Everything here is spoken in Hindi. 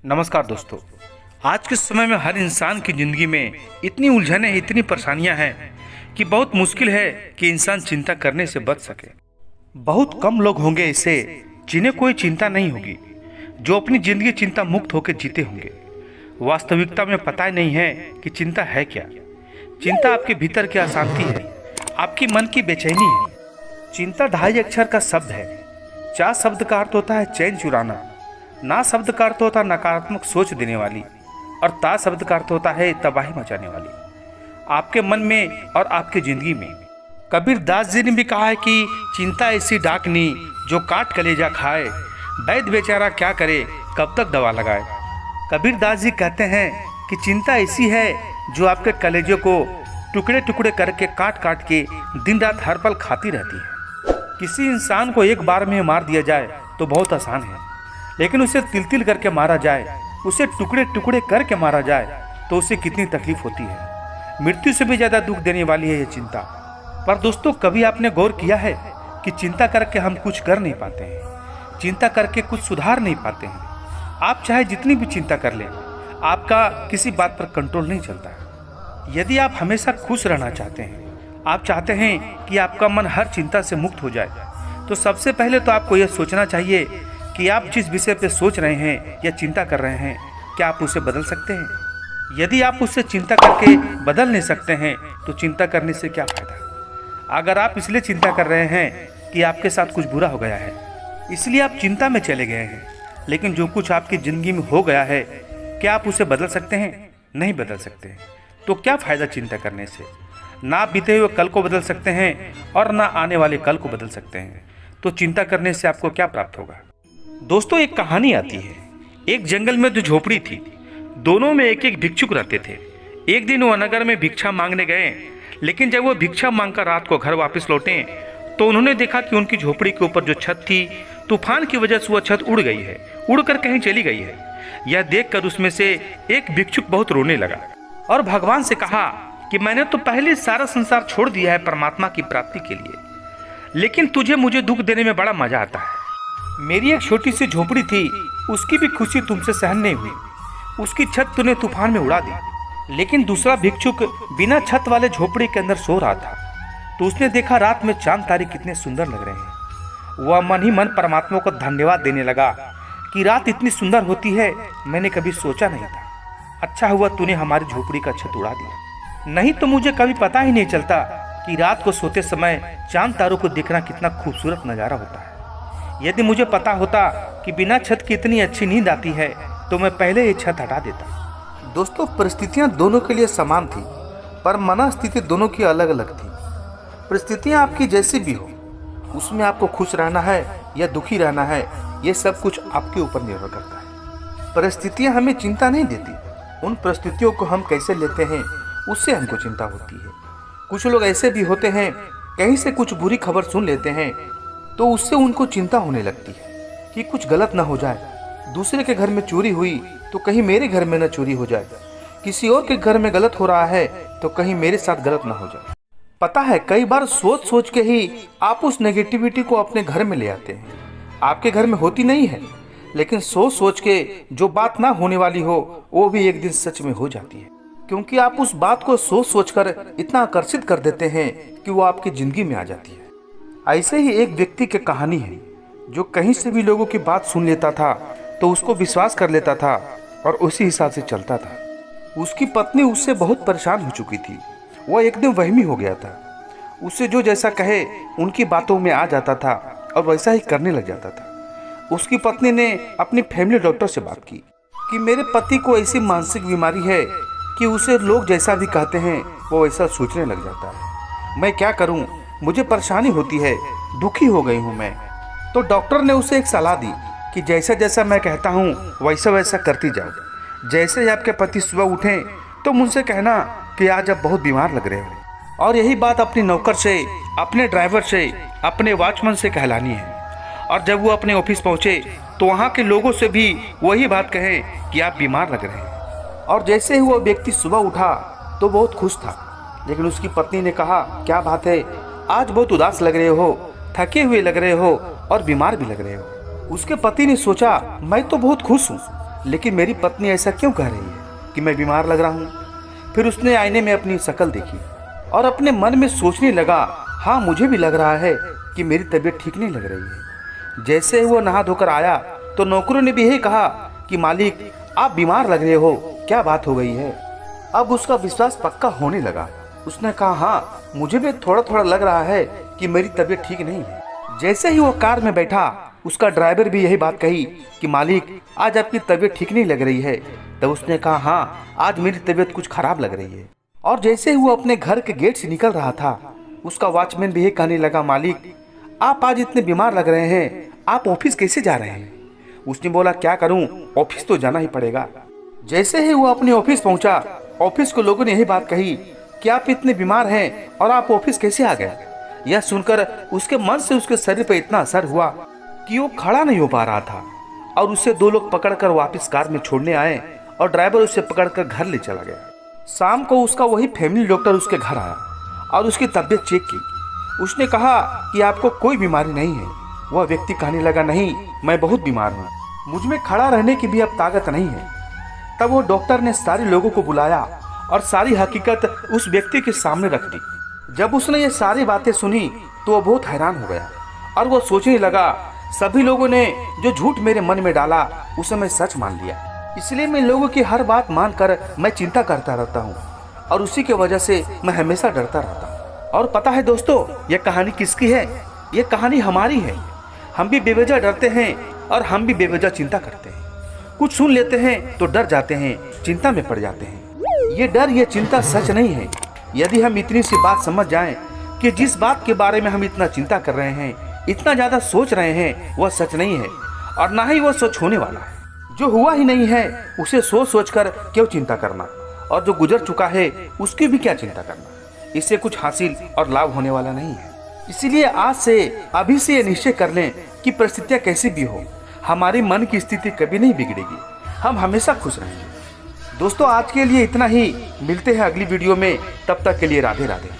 नमस्कार दोस्तों। आज के समय में हर इंसान की ज़िंदगी में इतनी उलझनें, इतनी परेशानियां हैं कि बहुत मुश्किल है कि इंसान चिंता करने से बच सके। बहुत कम लोग होंगे ऐसे जिन्हें कोई चिंता नहीं होगी, जो अपनी ज़िंदगी चिंता मुक्त होकर जीते होंगे। वास्तविकता में पता ही नहीं है कि चिंता है क्या। चिंता आपके भीतर की अशांति है, आपकी मन की बेचैनी है। चिंता 2.5 अक्षर का शब्द है। 4 शब्द का अर्थ होता है चैन चुराना, ना शब्द का अर्थ होता है नकारात्मक सोच देने वाली, और ता शब्द का अर्थ होता है तबाही मचाने वाली, आपके मन में और आपकी जिंदगी में। कबीर दास जी ने भी कहा है कि चिंता ऐसी डाकनी जो काट कलेजा खाए, वैद्य बेचारा क्या करे कब तक दवा लगाए। कबीर दास जी कहते हैं कि चिंता ऐसी है जो आपके कलेजे को टुकड़े टुकड़े करके काट काट के दिन रात हर पल खाती रहती है। किसी इंसान को एक बार में मार दिया जाए तो बहुत आसान है, लेकिन उसे तिल तिल करके मारा जाए, उसे टुकड़े टुकड़े करके मारा जाए तो उसे कितनी तकलीफ होती है। मृत्यु से भी ज़्यादा दुख देने वाली है ये चिंता। पर दोस्तों, कभी आपने गौर किया है कि चिंता करके हम कुछ कर नहीं पाते हैं, चिंता करके कुछ सुधार नहीं पाते हैं। आप चाहे जितनी भी चिंता कर लें, आपका किसी बात पर कंट्रोल नहीं चलता। यदि आप हमेशा खुश रहना चाहते हैं, आप चाहते हैं कि आपका मन हर चिंता से मुक्त हो जाए, तो सबसे पहले तो आपको यह सोचना चाहिए कि आप जिस विषय पे सोच रहे हैं या चिंता कर रहे हैं, क्या आप उसे बदल सकते हैं। यदि आप उससे चिंता करके बदल नहीं सकते हैं तो चिंता करने से क्या फ़ायदा। अगर आप इसलिए चिंता कर रहे हैं कि आपके साथ कुछ बुरा हो गया है, इसलिए आप चिंता में चले गए हैं, लेकिन जो कुछ आपकी ज़िंदगी में हो गया है, क्या आप उसे बदल सकते हैं? नहीं बदल सकते। तो क्या फ़ायदा चिंता करने से। ना आप बीते हुए कल को बदल सकते हैं और ना आने वाले कल को बदल सकते हैं, तो चिंता करने से आपको क्या प्राप्त होगा। दोस्तों, एक कहानी आती है। एक जंगल में 2 झोपड़ी थी, दोनों में एक एक भिक्षुक रहते थे। एक दिन वो नगर में भिक्षा मांगने गए, लेकिन जब वो भिक्षा मांगकर रात को घर वापस लौटे तो उन्होंने देखा कि उनकी झोपड़ी के ऊपर जो छत थी, तूफान की वजह से वह छत उड़ गई है, उड़कर कहीं चली गई है। यह देखकर उसमें से एक भिक्षुक बहुत रोने लगा और भगवान से कहा कि मैंने तो पहले सारा संसार छोड़ दिया है परमात्मा की प्राप्ति के लिए, लेकिन तुझे मुझे दुख देने में बड़ा मजा आता है। मेरी एक छोटी सी झोपड़ी थी, उसकी भी खुशी तुमसे सहन नहीं हुई, उसकी छत तूने तूफान में उड़ा दी। लेकिन दूसरा भिक्षुक बिना छत वाले झोपड़ी के अंदर सो रहा था, तो उसने देखा रात में चांद तारे कितने सुंदर लग रहे हैं। वह मन ही मन परमात्मा को धन्यवाद देने लगा कि रात इतनी सुंदर होती है, मैंने कभी सोचा नहीं था। अच्छा हुआ तूने हमारी झोपड़ी का छत उड़ा दिया, नहीं तो मुझे कभी पता ही नहीं चलता कि रात को सोते समय चांद तारों को देखना कितना खूबसूरत नज़ारा होता है। यदि मुझे पता होता कि बिना छत की इतनी अच्छी नींद आती है तो मैं पहले ये छत हटा देता। दोस्तों, परिस्थितियां दोनों के लिए समान थी, पर मनस्थिति दोनों की अलग अलग थी। परिस्थितियां आपकी जैसी भी हो, उसमें आपको खुश रहना है या दुखी रहना है, ये सब कुछ आपके ऊपर निर्भर करता है। परिस्थितियां हमें चिंता नहीं देती, उन परिस्थितियों को हम कैसे लेते हैं उससे हमको चिंता होती है। कुछ लोग ऐसे भी होते हैं, कहीं से कुछ बुरी खबर सुन लेते हैं तो उससे उनको चिंता होने लगती है कि कुछ गलत ना हो जाए। दूसरे के घर में चोरी हुई तो कहीं मेरे घर में ना चोरी हो जाए, किसी और के घर में गलत हो रहा है तो कहीं मेरे साथ गलत ना हो जाए। पता है, कई बार सोच सोच के ही आप उस नेगेटिविटी को अपने घर में ले आते हैं। आपके घर में होती नहीं है, लेकिन सोच सोच के जो बात ना होने वाली हो वो भी एक दिन सच में हो जाती है, क्योंकि आप उस बात को सोच सोच कर इतना आकर्षित कर देते हैं कि वो आपकी जिंदगी में आ जाती है। ऐसे ही एक व्यक्ति की कहानी है जो कहीं से भी लोगों की बात सुन लेता था तो उसको विश्वास कर लेता था और उसी हिसाब से चलता था। उसकी पत्नी उससे बहुत परेशान हो चुकी थी, वह एकदम वहमी हो गया था। उससे जो जैसा कहे उनकी बातों में आ जाता था और वैसा ही करने लग जाता था। उसकी पत्नी ने अपनी फैमिली डॉक्टर से बात की कि मेरे पति को ऐसी मानसिक बीमारी है कि उसे लोग जैसा भी कहते हैं वो वैसा सोचने लग जाता है। मैं क्या करूं, मुझे परेशानी होती है, दुखी हो गई हूँ मैं। तो डॉक्टर ने उसे एक सलाह दी कि जैसा जैसा मैं कहता हूँ वैसा वैसा करती जाओ। जैसे ही आपके पति सुबह उठें तो मुझसे कहना कि आज आप बहुत बीमार लग रहे हो, और यही बात अपनी नौकर से, अपने ड्राइवर से, अपने वॉचमैन से कहलानी है। और जब वो अपने ऑफिस पहुँचे तो वहाँ के लोगों से भी वही बात कहें कि आप बीमार लग रहे हैं। और जैसे ही वो व्यक्ति सुबह उठा तो बहुत खुश था, लेकिन उसकी पत्नी ने कहा, क्या बात है, आज बहुत उदास लग रहे हो, थके हुए लग रहे हो और बीमार भी लग रहे हो। उसके पति ने सोचा, मैं तो बहुत खुश हूँ, लेकिन मेरी पत्नी ऐसा क्यों कह रही है कि मैं बीमार लग रहा हूँ। फिर उसने आईने में अपनी शक्ल देखी और अपने मन में सोचने लगा, हाँ मुझे भी लग रहा है कि मेरी तबीयत ठीक नहीं लग रही है। जैसे ही वो नहा धोकर आया तो नौकरों ने भी यही कहा कि मालिक आप बीमार लग रहे हो, क्या बात हो गई है। अब उसका विश्वास पक्का होने लगा। उसने कहा, हाँ मुझे भी थोड़ा थोड़ा लग रहा है कि मेरी तबीयत ठीक नहीं है। जैसे ही वो कार में बैठा उसका ड्राइवर भी यही बात कही कि मालिक आज आपकी तबीयत ठीक नहीं लग रही है। तब उसने कहा, हाँ आज मेरी तबीयत कुछ खराब लग रही है। और जैसे ही वो अपने घर के गेट से निकल रहा था उसका वॉचमैन भी यही कहने लगा, मालिक आप आज इतने बीमार लग रहे हैं, आप ऑफिस कैसे जा रहे हैं। उसने बोला, क्या करूं, ऑफिस तो जाना ही पड़ेगा। जैसे ही वो अपने ऑफिस पहुंचा ऑफिस के लोगों ने यही बात कही कि आप इतने बीमार हैं और आप ऑफिस कैसे आ गए। यह सुनकर उसके मन से उसके शरीर पर इतना असर हुआ कि वो खड़ा नहीं हो पा रहा था और उसे दो लोग पकड़कर वापस कार में छोड़ने आए और ड्राइवर उसे पकड़कर घर ले चला गया। शाम को उसका वही फैमिली डॉक्टर उसके घर आया और उसकी तबीयत चेक की। उसने कहा कि आपको कोई बीमारी नहीं है। वह व्यक्ति कहने लगा, नहीं मैं बहुत बीमार हूँ, मुझ में खड़ा रहने की भी अब ताकत नहीं है। तब वो डॉक्टर ने सारे लोगों को बुलाया और सारी हकीकत उस व्यक्ति के सामने रख दी। जब उसने ये सारी बातें सुनी तो वो बहुत हैरान हो गया और वो सोचने लगा, सभी लोगों ने जो झूठ मेरे मन में डाला उसे मैं सच मान लिया, इसलिए मैं लोगों की हर बात मानकर मैं चिंता करता रहता हूँ और उसी की वजह से मैं हमेशा डरता रहता हूँ। और पता है दोस्तों, ये कहानी किसकी है? ये कहानी हमारी है। हम भी बेवजह डरते हैं और हम भी बेवजह चिंता करते हैं। कुछ सुन लेते हैं तो डर जाते हैं, चिंता में पड़ जाते हैं। ये डर, ये चिंता सच नहीं है। यदि हम इतनी सी बात समझ जाएं कि जिस बात के बारे में हम इतना चिंता कर रहे हैं, इतना ज्यादा सोच रहे हैं, वह सच नहीं है और ना ही वह सच होने वाला है। जो हुआ ही नहीं है उसे सोच सोच कर क्यों चिंता करना, और जो गुजर चुका है उसकी भी क्या चिंता करना। इससे कुछ हासिल और लाभ होने वाला नहीं है। इसीलिए आज से, अभी से ये निश्चय कर लें कि परिस्थितियां कैसी भी हो, हमारी मन की स्थिति कभी नहीं बिगड़ेगी, हम हमेशा खुश रहेंगे। दोस्तों आज के लिए इतना ही, मिलते हैं अगली वीडियो में, तब तक के लिए राधे राधे।